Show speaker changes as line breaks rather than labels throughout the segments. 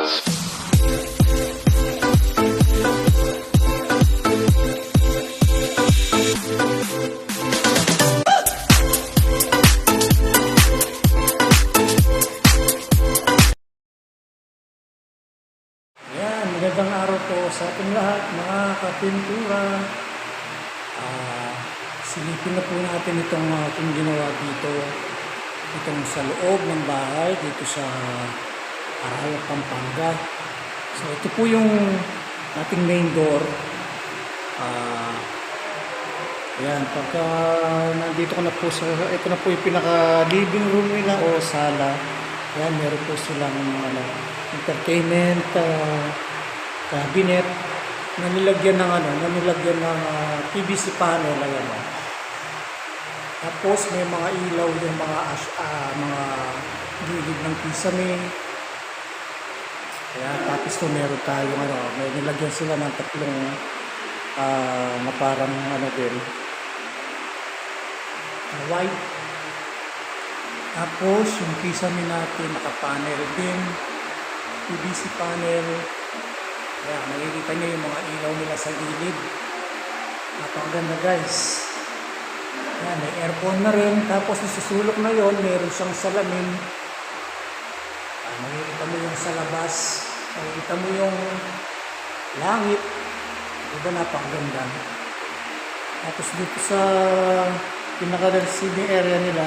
Magandang araw po sa ating lahat, mga kapintura. Silipin na po natin itong ating ginawa dito. Itong sa loob ng bahay, dito sa Araya, Pampanga. So ito po yung ating main door. Ayan, pagka nandito ko na po sa, ito na po yung pinaka living room nila o sala. Ayan, meron po silang entertainment cabinet na nilagyan ng PVC panel. Ayan. Tapos may mga ilaw yung mga gilid ng kisame. Ayan, tapos to meron tayong may nilagyan sila ng tatlong na parang white. Tapos yung kisame natin naka-panel din, PVC panel. Ayan, makikita nyo yung mga ilaw nila sa gilid. Napakaganda guys. Ayan, may aircon na rin. Tapos nasusulok na yon, meron siyang salamin. Makikita mo yung sa labas. Makikita mo yung langit. Diba, napakaganda. Tapos dito sa pinaka-receiving area nila,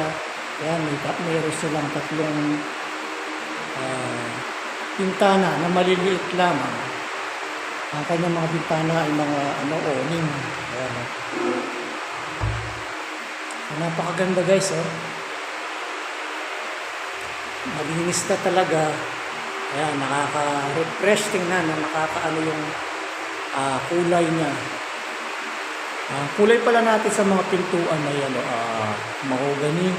ayan, meron silang tatlong pintana na maliliit lamang. Ang kanyang mga bintana ay mga awning. Ayan. Napakaganda guys, malinis na talaga. Ayan, nakaka-refresh tingnan, nakakaano yung kulay niya. Kulay pala natin sa mga pintuan na yan, mahogany.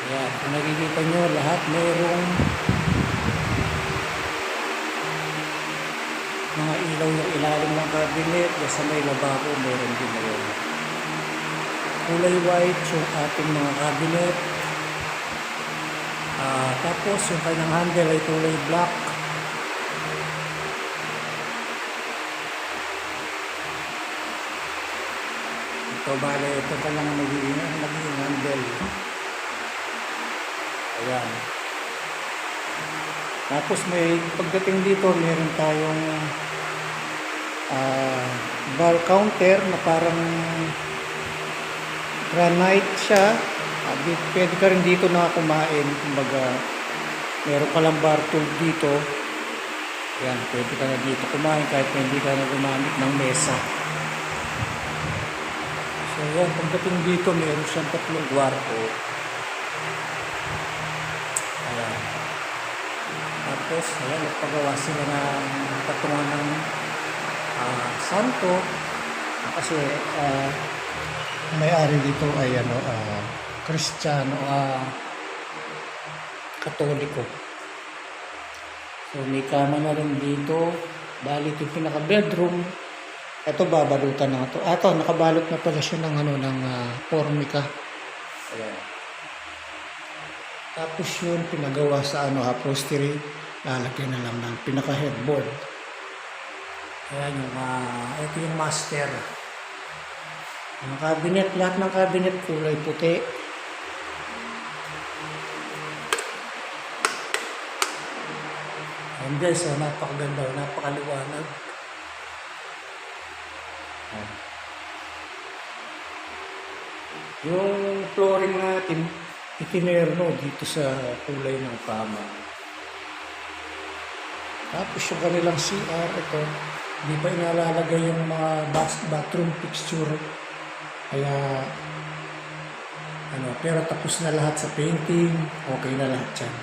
Ayan, kung nakikita nyo, lahat mayroong mga ilaw yung ilalim ng cabinet. Sa may lababo, mayroon din na yun. Kulay white yung ating mga cabinet. Tapos yung kanyang handle ay kulay black. Ito bale, ito kanyang magiging handle. Ayan. Tapos may pagdating dito, meron tayong bar counter na parang granite siya. Pwede ka rin dito na kumain. Kumbaga, meron ka lang bar tool dito. Ayan, pwede ka na dito kumain kahit hindi ka na gumamit ng mesa. So ayan, pagdating dito, meron siyang tatlong kwarto. Ayan. Tapos, ayan, nagpagawa sila ng patungan ng santo. Kasi, may-ari dito ay Kristiyano, Katoliko. So, may kama na rin dito. Bali, ito yung pinaka-bedroom. Ito, babalutan na ito. Ito, nakabalot na pala siya ng formica. Ayan. Tapos yun, pinagawa sa upholstery, lalagyan na lang ng pinaka-headboard. Ayan yung, ito yung master. Ang cabinet, lahat ng cabinet kulay puti. Ayan guys, napakaganda, napakaliwanag. Ayan. Yung flooring natin, itinerno dito sa kulay ng kama. Tapos yung kanilang CR, ito, hindi pa inalalagay yung mga bathroom fixture. Kaya, pero tapos na lahat sa painting, okay na lahat dyan.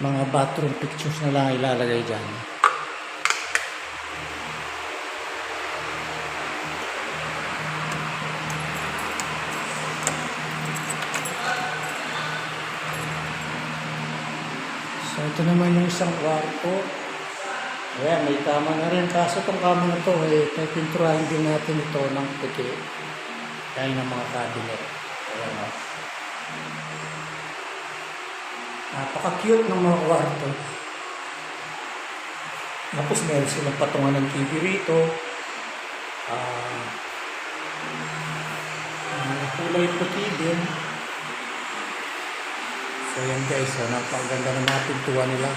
Mga bathroom fixtures na lang ilalagay dyan. So, ito naman yung isang kwarto. Ayan, may kama na rin. Kaso itong kama na ito, pipinturahin din natin ito ng puti. Kaya ng mga cabinet. Ayan o. Napaka-cute ng mga kwarto. Tapos meron silang patungan ng TV rito. Ah, kulay puti din. So yan guys, napakaganda ng mga pintuan nila.